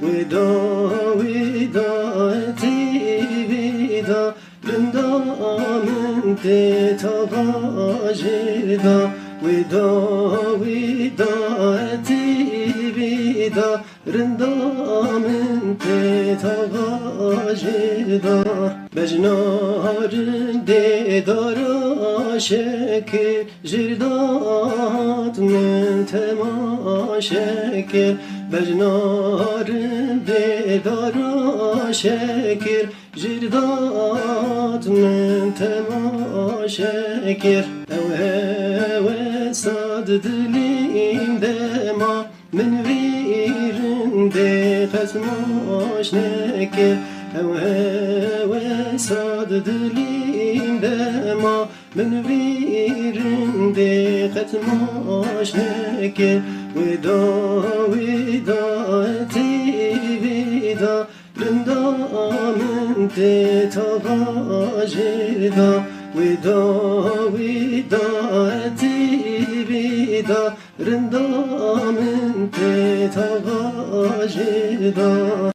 ودا ودا تی ودا رندا من تا باجدا ودا ودا تی ودا رندا من تا باجدا بجنار دیدار شکر جردات من تماشکر بجنار دیدار شکر جردات من تماشکر او ساد دلیم دما من ویرنده قسماش نکر او ساد دلیم دما من ویرنده قسماش نکر ودا ودا تی ودا رندا من تا باجدا ودا ودا تی ودا رندا من تا باجدا